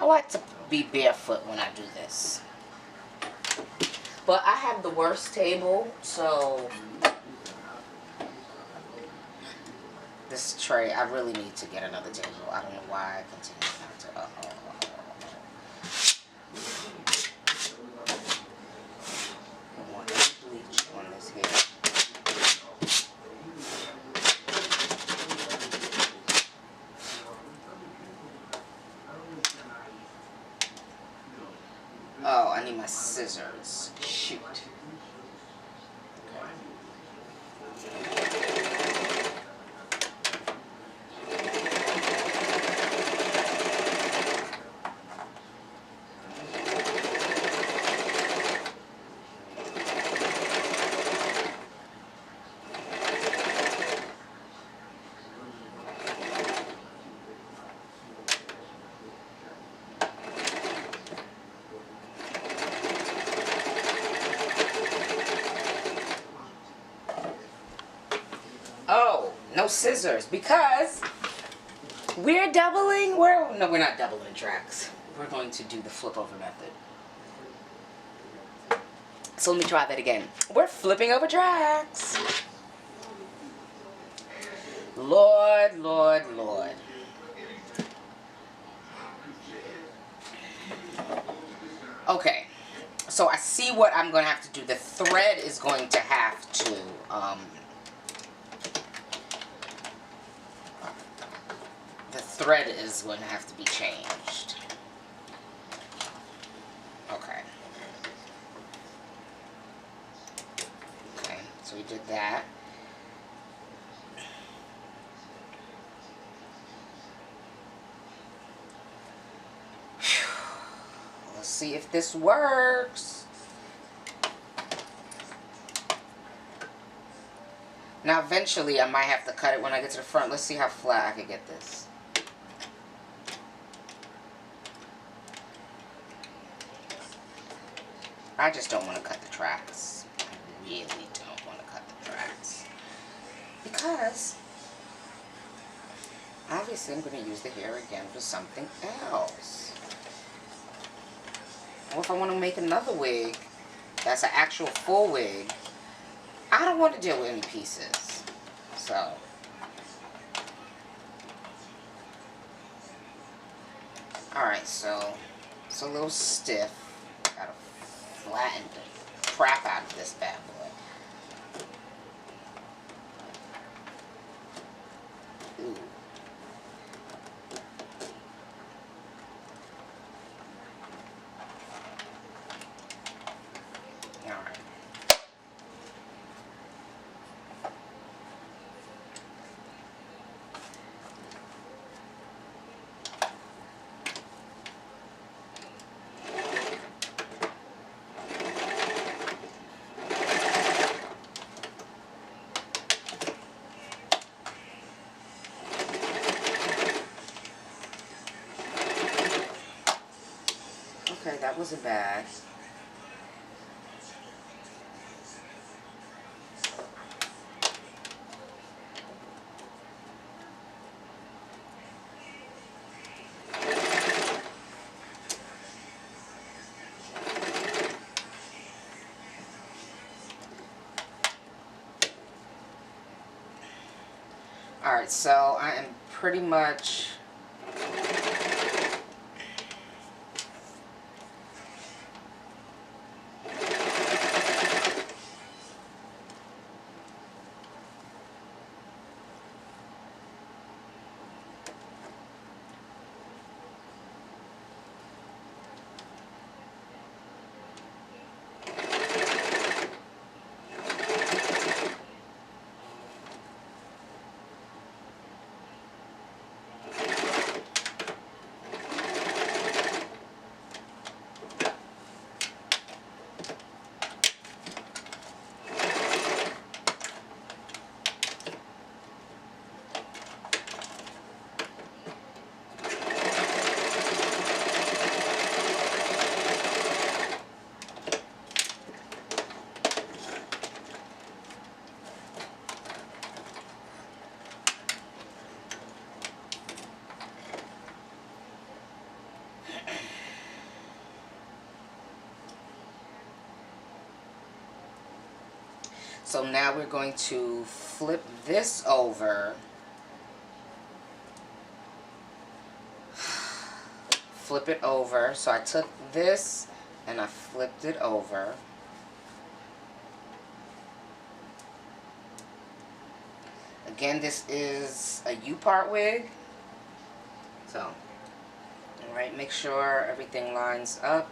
like to be barefoot when I do this. But I have the worst table, so this tray, I really need to get another table. I don't know why I continue not to. I want bleach on this here. Oh, I need my scissors. Shoot. Oh, no scissors because we're doubling. No, we're not doubling tracks. We're going to do the flip over method. So let me try that again. We're flipping over tracks. Lord, Lord, Lord. Okay, so I see what I'm going to have to do. The thread is going to have to, the thread is going to have to be changed. Okay. Okay, so we did that. Let's see if this works. Now eventually I might have to cut it when I get to the front. Let's see how flat I can get this. I just don't want to cut the tracks. I really don't want to cut the tracks. Because obviously I'm going to use the hair again for something else. Or if I want to make another wig, that's an actual full wig, I don't want to deal with any pieces. So, alright, so it's a little stiff. Gotta flatten the crap out of this bad boy. Ooh. Okay, that wasn't bad. Alright, so I am pretty much So now we're going to flip this over. Flip it over. So I took this and I flipped it over. Again, this is a U-part wig. So, alright, make sure everything lines up.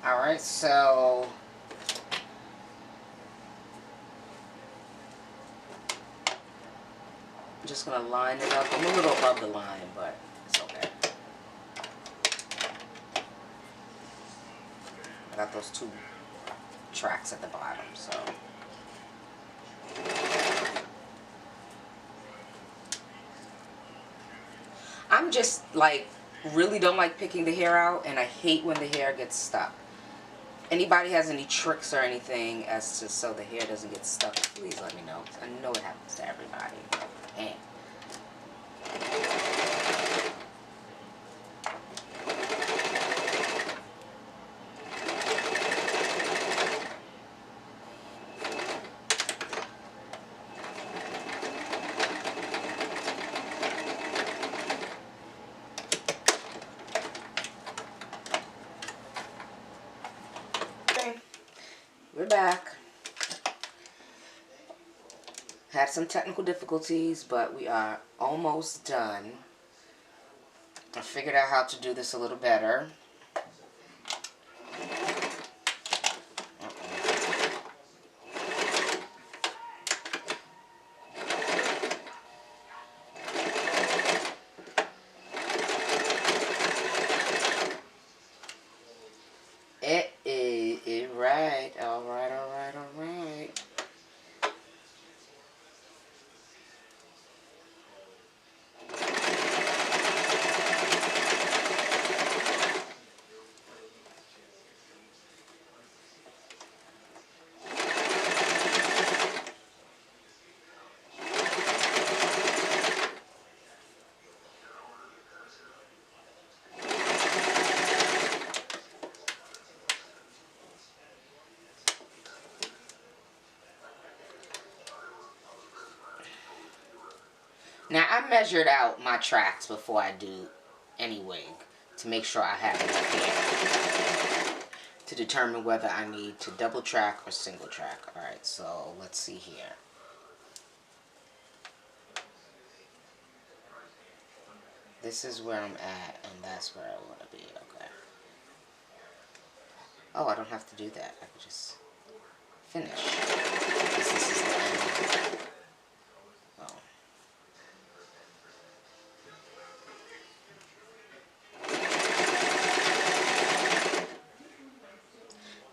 Alright, so I'm just going to line it up. I'm a little above the line, but it's okay. I got those 2 tracks at the bottom, so. I'm just like, really don't like picking the hair out, and I hate when the hair gets stuck. Anybody has any tricks or anything as to so the hair doesn't get stuck, please let me know. I know it happens to everybody. And we're back. Had some technical difficulties, but we are almost done. I figured out how to do this a little better. Right. Alright. Now, I measured out my tracks before I do any wig to make sure I have enough hair to determine whether I need to double track or single track. Alright, so let's see here. This is where I'm at, and that's where I want to be. Okay. Oh, I don't have to do that. I can just finish. This is the end. Oh.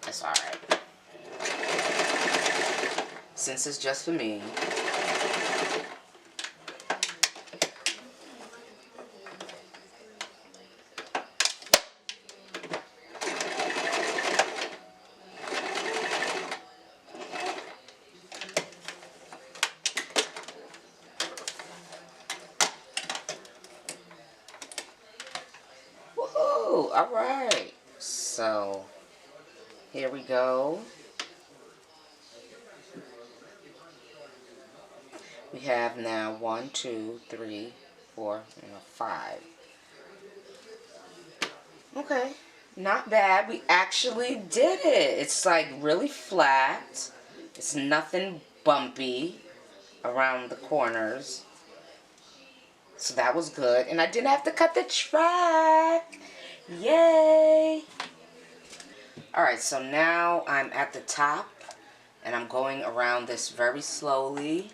That's alright. Since it's just for me. Woohoo! Alright. So, here we go. We have now 1, 2, 3, 4, 5. Okay, not bad. We actually did it. It's like really flat. It's nothing bumpy around the corners. So that was good. And I didn't have to cut the track. Yay! Alright, so now I'm at the top, and I'm going around this very slowly,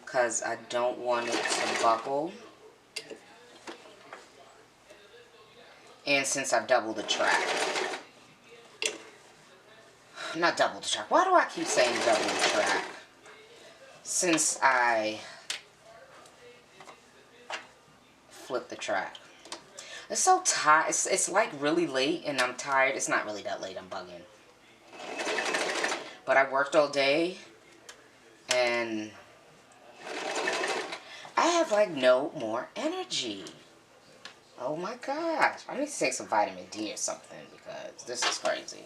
because I don't want it to buckle. And since I've doubled the track. Not double the track. Why do I keep saying double the track? Since I flipped the track. It's so tired. It's like really late and I'm tired. It's not really that late. I'm bugging. But I worked all day and I have like no more energy. Oh my gosh. I need to take some vitamin D or something because this is crazy.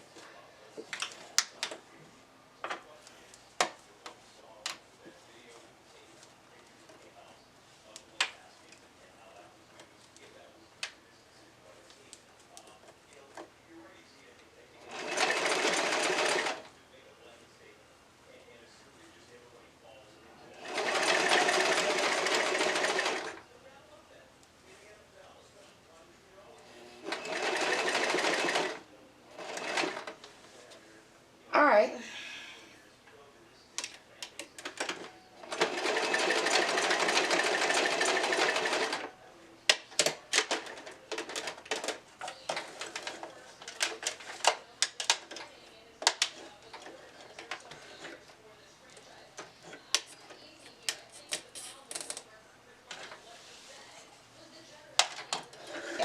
Alright.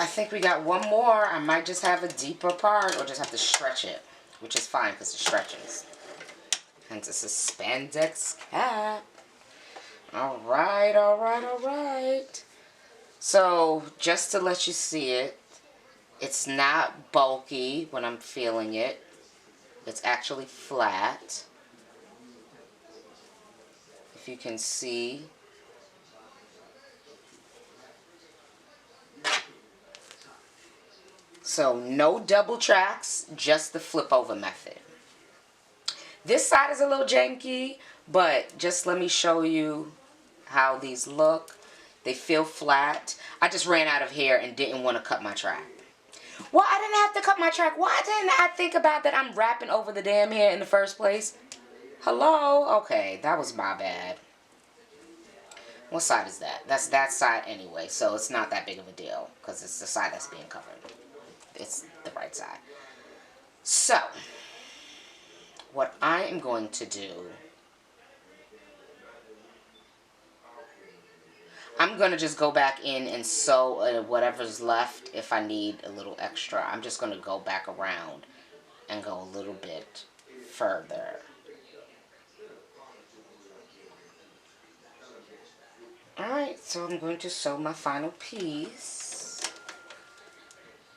I think we got one more. I might just have a deeper part or just have to stretch it, which is fine because it stretches. Hence it's a spandex cap. Alright, alright, alright. So, just to let you see it, it's not bulky when I'm feeling it. It's actually flat. If you can see. So, no double tracks, just the flip over method. This side is a little janky, but just let me show you how these look. They feel flat. I just ran out of hair and didn't want to cut my track. Well, I didn't have to cut my track. Why didn't I think about that I'm wrapping over the damn hair in the first place? Hello? Okay, that was my bad. What side is that? That's that side anyway, so it's not that big of a deal because it's the side that's being covered. It's the right side. So, what I am going to do, I'm going to just go back in and sew whatever's left if I need a little extra. I'm just going to go back around and go a little bit further. Alright, so I'm going to sew my final piece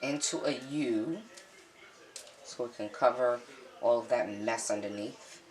into a U so it can cover all of that mess underneath.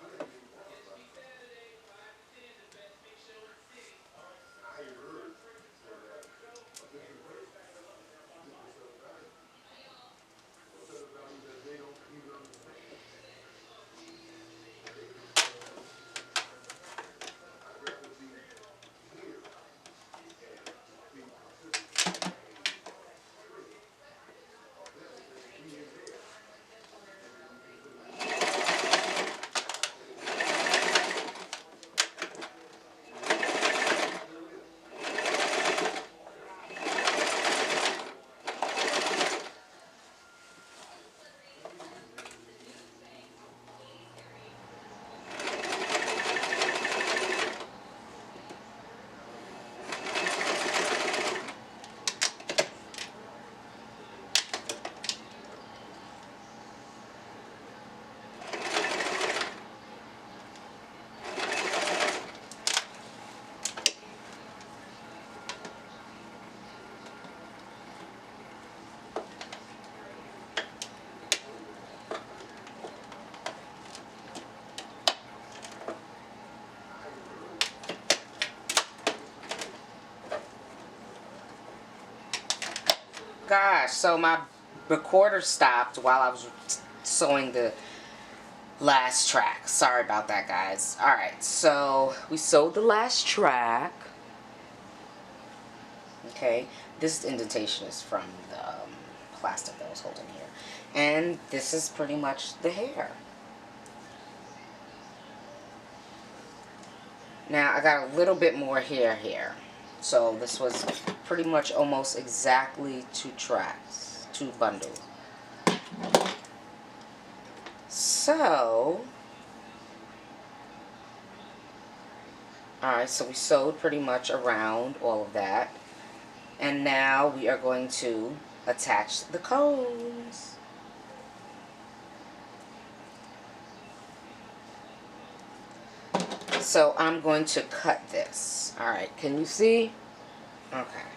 Gosh, so my recorder stopped while I was sewing the last track. Sorry about that, guys. Alright, so we sewed the last track. Okay, this indentation is from the plastic that was holding here. And this is pretty much the hair. Now I got a little bit more hair here. So this was pretty much almost exactly 2 tracks, 2 bundles. So, alright, so we sewed pretty much around all of that. And now we are going to attach the combs. So I'm going to cut this. Alright, can you see? Okay.